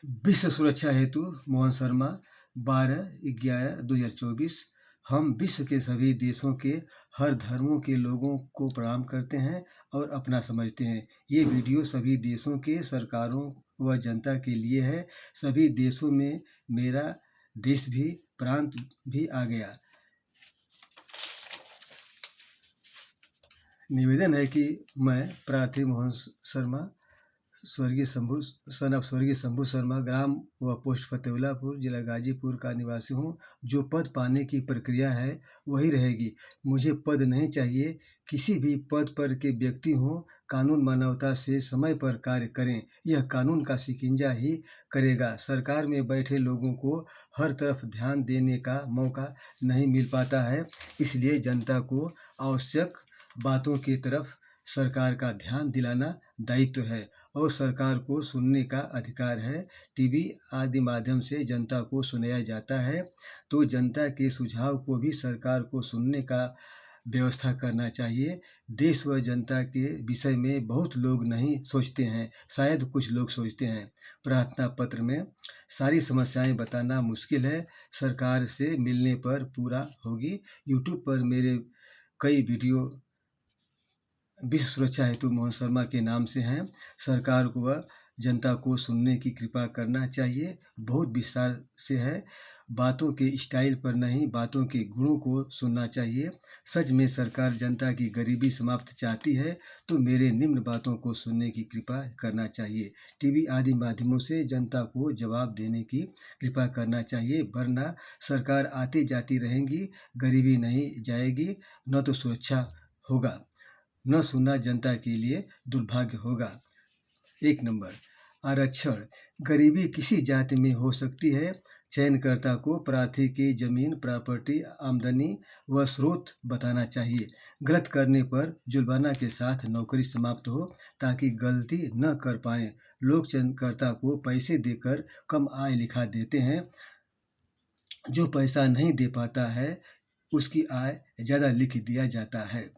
विश्व सुरक्षा हेतु मोहन शर्मा 12/11/2024। हम विश्व के सभी देशों के हर धर्मों के लोगों को प्रणाम करते हैं और अपना समझते हैं। ये वीडियो सभी देशों के सरकारों व जनता के लिए है। सभी देशों में मेरा देश भी प्रांत भी आ गया। निवेदन है कि मैं प्रार्थी मोहन शर्मा स्वर्गीय शंभू शर्मा ग्राम व पोस्ट फतेउल्लापुर जिला गाजीपुर का निवासी हूँ। जो पद पाने की प्रक्रिया है वही रहेगी। मुझे पद नहीं चाहिए। किसी भी पद पर के व्यक्ति हों, कानून मानवता से समय पर कार्य करें। यह कानून का शिकंजा ही करेगा। सरकार में बैठे लोगों को हर तरफ ध्यान देने का मौका नहीं मिल पाता है, इसलिए जनता को आवश्यक बातों की तरफ सरकार का ध्यान दिलाना दायित्व है और सरकार को सुनने का अधिकार है। टीवी आदि माध्यम से जनता को सुनाया जाता है, तो जनता के सुझाव को भी सरकार को सुनने का व्यवस्था करना चाहिए। देश व जनता के विषय में बहुत लोग नहीं सोचते हैं, शायद कुछ लोग सोचते हैं। प्रार्थना पत्र में सारी समस्याएं बताना मुश्किल है, सरकार से मिलने पर पूरा होगी। यूट्यूब पर मेरे कई वीडियो विश्व सुरक्षा हेतु मोहन शर्मा के नाम से हैं। सरकार को व जनता को सुनने की कृपा करना चाहिए। बहुत विस्तार से है, बातों के स्टाइल पर नहीं, बातों के गुणों को सुनना चाहिए। सच में सरकार जनता की गरीबी समाप्त चाहती है तो मेरे निम्न बातों को सुनने की कृपा करना चाहिए। टीवी आदि माध्यमों से जनता को जवाब देने की कृपा करना चाहिए, वरना सरकार आती जाती रहेंगी, गरीबी नहीं जाएगी, न तो सुरक्षा होगा। न सुनना जनता के लिए दुर्भाग्य होगा। 1 नंबर, आरक्षण। गरीबी किसी जाति में हो सकती है। चयनकर्ता को प्रार्थी की जमीन, प्रॉपर्टी, आमदनी व स्रोत बताना चाहिए। गलत करने पर जुर्माना के साथ नौकरी समाप्त हो, ताकि गलती न कर पाएँ। लोग चयनकर्ता को पैसे देकर कम आय लिखा देते हैं। जो पैसा नहीं दे पाता है उसकी आय ज़्यादा लिख दिया जाता है।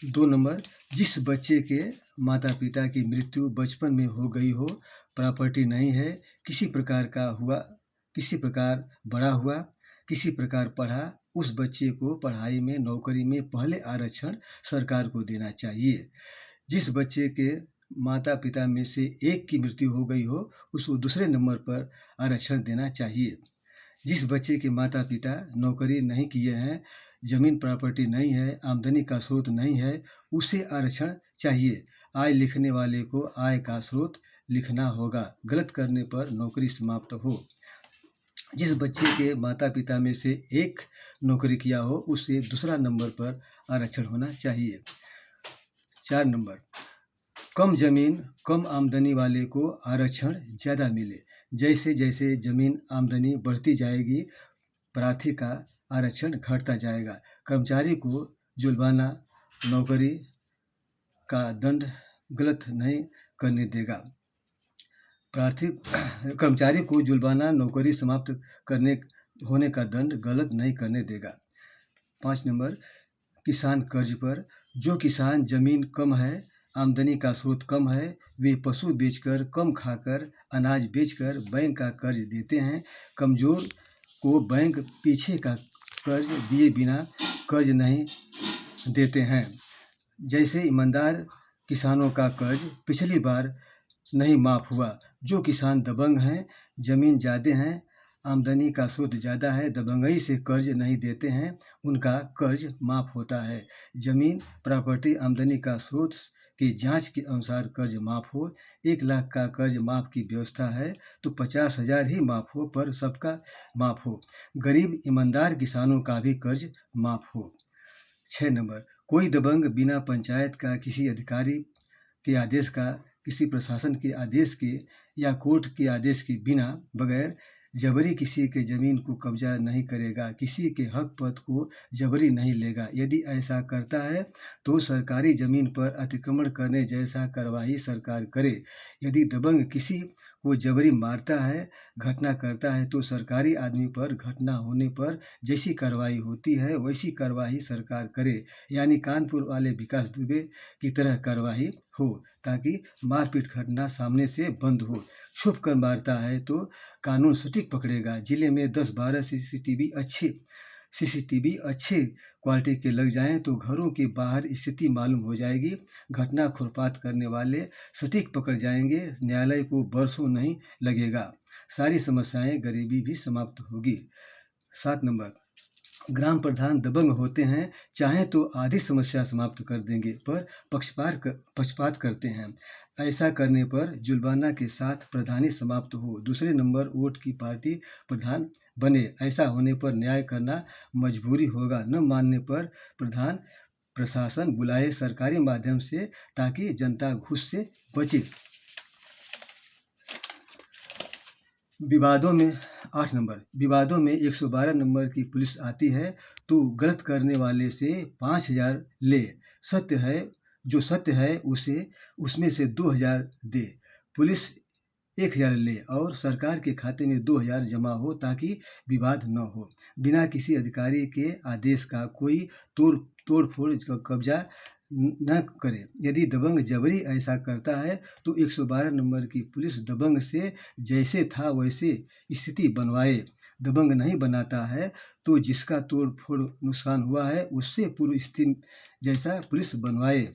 2 नंबर, जिस बच्चे के माता पिता की मृत्यु बचपन में हो गई हो, प्रॉपर्टी नहीं है, किसी प्रकार बड़ा हुआ, किसी प्रकार पढ़ा, उस बच्चे को पढ़ाई में, नौकरी में पहले आरक्षण सरकार को देना चाहिए। जिस बच्चे के माता पिता में से एक की मृत्यु हो गई हो, उसको दूसरे नंबर पर आरक्षण देना चाहिए। जिस बच्चे के माता पिता नौकरी नहीं किए हैं, जमीन प्रॉपर्टी नहीं है, आमदनी का स्रोत नहीं है, उसे आरक्षण चाहिए। आय लिखने वाले को आय का स्रोत लिखना होगा। गलत करने पर नौकरी समाप्त हो। जिस बच्चे के माता पिता में से एक नौकरी किया हो, उसे दूसरा नंबर पर आरक्षण होना चाहिए। 4 नंबर, कम जमीन कम आमदनी वाले को आरक्षण ज़्यादा मिले। जैसे जैसे जमीन आमदनी बढ़ती जाएगी, प्रार्थी का आरक्षण घटता जाएगा। कर्मचारी को जुर्माना, नौकरी का दंड गलत नहीं करने देगा। कर्मचारी को जुर्माना, नौकरी समाप्त करने होने का दंड गलत नहीं करने देगा। 5 नंबर, किसान कर्ज पर। जो किसान जमीन कम है, आमदनी का स्रोत कम है, वे पशु बेचकर, कम खाकर, अनाज बेचकर बैंक का कर्ज देते हैं। कमज़ोर को बैंक पीछे का कर्ज दिए बिना कर्ज नहीं देते हैं। जैसे ईमानदार किसानों का कर्ज पिछली बार नहीं माफ़ हुआ। जो किसान दबंग हैं, ज़मीन ज़्यादा हैं, आमदनी का स्रोत ज़्यादा है, दबंगई से कर्ज नहीं देते हैं, उनका कर्ज माफ़ होता है। ज़मीन, प्रॉपर्टी, आमदनी का स्रोत की जांच के अनुसार कर्ज माफ़ हो। 1 लाख का कर्ज माफ़ की व्यवस्था है तो 50,000 ही माफ़ हो, पर सबका माफ़ हो। गरीब ईमानदार किसानों का भी कर्ज माफ़ हो। 6 नंबर, कोई दबंग बिना पंचायत का, किसी अधिकारी के आदेश का, किसी प्रशासन के आदेश के या कोर्ट के आदेश के बिना, बगैर जबरी किसी के ज़मीन को कब्जा नहीं करेगा, किसी के हक पद को जबरी नहीं लेगा। यदि ऐसा करता है तो सरकारी ज़मीन पर अतिक्रमण करने जैसा कार्रवाई सरकार करे। यदि दबंग किसी को जबरी मारता है, घटना करता है, तो सरकारी आदमी पर घटना होने पर जैसी कार्रवाई होती है वैसी कार्रवाई सरकार करे। यानी कानपुर वाले विकास दुबे की तरह कार्रवाई हो ताकि मारपीट घटना सामने से बंद हो। छुप कर मारता है तो कानून सटीक पकड़ेगा। जिले में 10-12 सीसीटीवी अच्छे क्वालिटी के लग जाएं तो घरों के बाहर स्थिति मालूम हो जाएगी। घटना खुरपात करने वाले सटीक पकड़ जाएंगे। न्यायालय को बरसों नहीं लगेगा। सारी समस्याएं गरीबी भी समाप्त होगी। 7 नंबर, ग्राम प्रधान दबंग होते हैं, चाहें तो आधी समस्या समाप्त कर देंगे पर पक्षपात करते हैं। ऐसा करने पर जुल्बाना के साथ प्रधानी समाप्त हो। दूसरे नंबर वोट की पार्टी प्रधान बने। ऐसा होने पर न्याय करना मजबूरी होगा। न मानने पर प्रधान प्रशासन बुलाए सरकारी माध्यम से ताकि जनता घूस से बचे। विवादों में 8 नंबर, विवादों में 112 नंबर की पुलिस आती है तो गलत करने वाले से 5,000 ले। जो सत्य है उसे उसमें से 2,000 दे। पुलिस 1,000 ले और सरकार के खाते में 2,000 जमा हो ताकि विवाद न हो। बिना किसी अधिकारी के आदेश का कोई तोड़-फोड़ कब्जा न करे। यदि दबंग जबरी ऐसा करता है तो 112 नंबर की पुलिस दबंग से जैसे था वैसे स्थिति बनवाए। दबंग नहीं बनाता है तो जिसका तोड़-फोड़ नुकसान हुआ है उससे पूर्व स्थिति जैसा पुलिस बनवाए।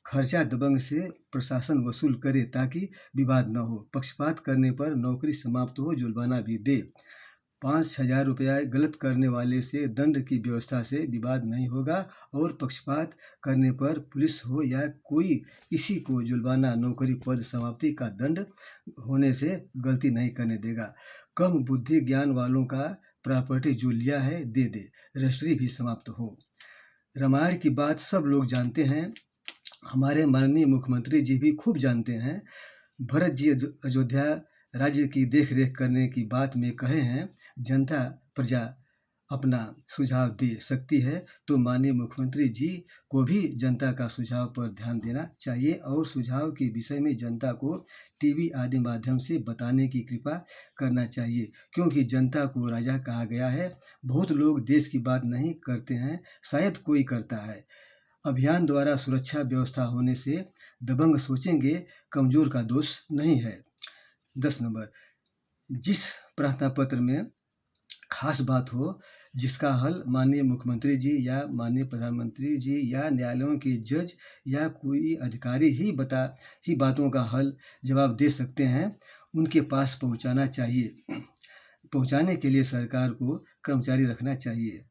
खर्चा दबंग से प्रशासन वसूल करे ताकि विवाद न हो। पक्षपात करने पर नौकरी समाप्त हो, जुर्माना भी दे। 5,000 रुपया गलत करने वाले से दंड की व्यवस्था से विवाद नहीं होगा और पक्षपात करने पर पुलिस हो या कोई किसी को जुर्माना, नौकरी, पद समाप्ति का दंड होने से गलती नहीं करने देगा। कम बुद्धि ज्ञान वालों का प्रॉपर्टी जो लिया है दे दे, रजिस्ट्री भी समाप्त हो। रामायण की बात सब लोग जानते हैं, हमारे माननीय मुख्यमंत्री जी भी खूब जानते हैं। भरत जी अयोध्या राज्य की देख रेख करने की बात में कहे हैं। जनता प्रजा अपना सुझाव दे सकती है तो माननीय मुख्यमंत्री जी को भी जनता का सुझाव पर ध्यान देना चाहिए और सुझाव के विषय में जनता को टीवी आदि माध्यम से बताने की कृपा करना चाहिए, क्योंकि जनता को राजा कहा गया है। बहुत लोग देश की बात नहीं करते हैं, शायद कोई करता है। अभियान द्वारा सुरक्षा व्यवस्था होने से दबंग सोचेंगे कमज़ोर का दोष नहीं है। 10 नंबर, जिस प्रार्थना पत्र में खास बात हो जिसका हल माननीय मुख्यमंत्री जी या माननीय प्रधानमंत्री जी या न्यायालयों के जज या कोई अधिकारी ही बातों का हल जवाब दे सकते हैं, उनके पास पहुंचाना चाहिए। पहुंचाने के लिए सरकार को कर्मचारी रखना चाहिए।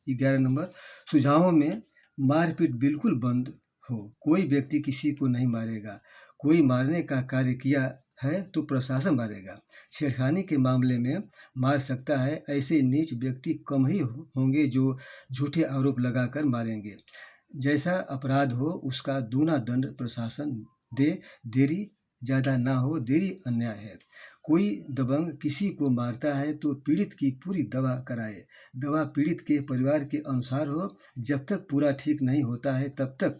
11 नंबर, सुझावों में मारपीट बिल्कुल बंद हो। कोई व्यक्ति किसी को नहीं मारेगा। कोई मारने का कार्य किया है तो प्रशासन मारेगा। छेड़खानी के मामले में मार सकता है। ऐसे नीच व्यक्ति कम ही होंगे जो झूठे आरोप लगाकर मारेंगे। जैसा अपराध हो उसका दूना दंड प्रशासन दे। देरी ज़्यादा ना हो, देरी अन्याय है। कोई दबंग किसी को मारता है तो पीड़ित की पूरी दवा कराए। दवा पीड़ित के परिवार के अनुसार हो। जब तक पूरा ठीक नहीं होता है तब तक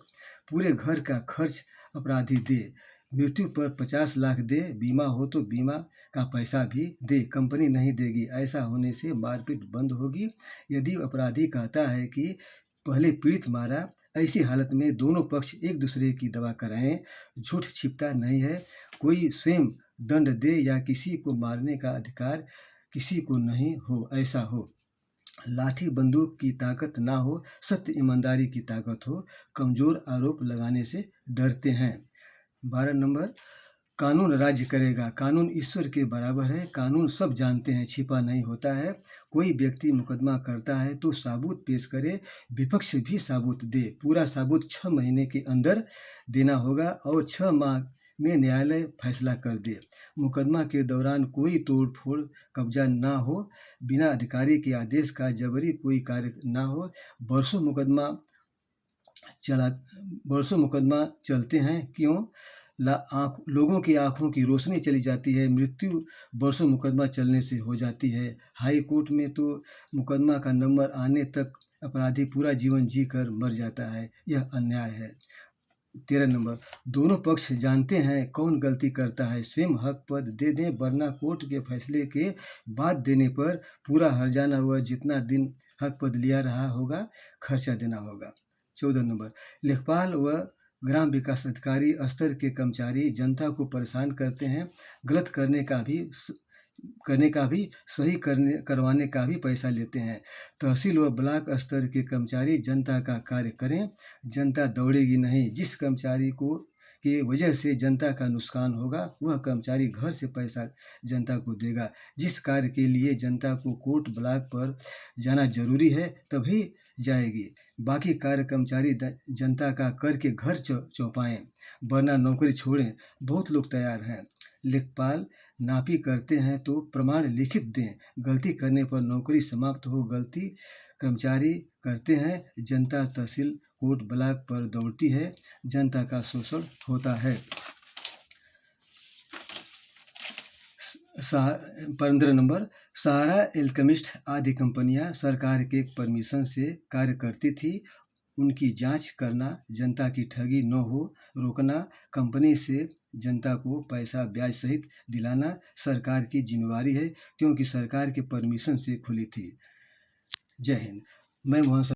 पूरे घर का खर्च अपराधी दे। मृत्यु पर 50 लाख दे। बीमा हो तो बीमा का पैसा भी दे, कंपनी नहीं देगी। ऐसा होने से मारपीट बंद होगी। यदि अपराधी कहता है कि पहले पीड़ित मारा, ऐसी हालत में दोनों पक्ष एक दूसरे की दवा कराएं। झूठ छिपता नहीं है। कोई स्वयं दंड दे या किसी को मारने का अधिकार किसी को नहीं हो, ऐसा हो। लाठी बंदूक की ताकत ना हो, सत्य ईमानदारी की ताकत हो। कमज़ोर आरोप लगाने से डरते हैं। 12 नंबर, कानून राज्य करेगा। कानून ईश्वर के बराबर है। कानून सब जानते हैं, छिपा नहीं होता है। कोई व्यक्ति मुकदमा करता है तो साबूत पेश करे, विपक्ष भी साबूत दे। पूरा साबूत 6 महीने के अंदर देना होगा और 6 माह में न्यायालय फैसला कर दे। मुकदमा के दौरान कोई तोड़-फोड़, कब्जा ना हो। बिना अधिकारी के आदेश का जबरी कोई कार्य ना हो। बरसों मुकदमा चलते हैं, क्यों? लोगों की आंखों की रोशनी चली जाती है। मृत्यु बरसों मुकदमा चलने से हो जाती है। हाई कोर्ट में तो मुकदमा का नंबर आने तक अपराधी पूरा जीवन जी कर मर जाता है। यह अन्याय है। 13 नंबर, दोनों पक्ष जानते हैं कौन गलती करता है। स्वयं हक पद दे दें, वरना कोर्ट के फैसले के बाद देने पर पूरा हर्जाना हुआ जितना दिन हक पद लिया रहा होगा खर्चा देना होगा। 14 नंबर, लेखपाल व ग्राम विकास अधिकारी स्तर के कर्मचारी जनता को परेशान करते हैं। गलत करने का भी सही करवाने का भी पैसा लेते हैं। तहसील व ब्लॉक स्तर के कर्मचारी जनता का कार्य करें, जनता दौड़ेगी नहीं। जिस कर्मचारी की वजह से जनता का नुकसान होगा, वह कर्मचारी घर से पैसा जनता को देगा। जिस कार्य के लिए जनता को कोर्ट ब्लॉक पर जाना जरूरी है, तभी जाएगी। बाकी कार्य कर्मचारी जनता का करके घर चौपाएं, वरना नौकरी छोड़ें। बहुत लोग तैयार हैं। लेखपाल नापी करते हैं तो प्रमाण लिखित दें। गलती करने पर नौकरी समाप्त हो। गलती कर्मचारी करते हैं, जनता तहसील कोर्ट ब्लॉक पर दौड़ती है, जनता का शोषण होता है। 15 नंबर, सहारा, एल्केमिस्ट आदि कंपनियां सरकार के परमिशन से कार्य करती थी। उनकी जांच करना, जनता की ठगी न हो रोकना, कंपनी से जनता को पैसा ब्याज सहित दिलाना सरकार की जिम्मेवारी है, क्योंकि सरकार के परमिशन से खुली थी। जय हिंद। मैं मोहन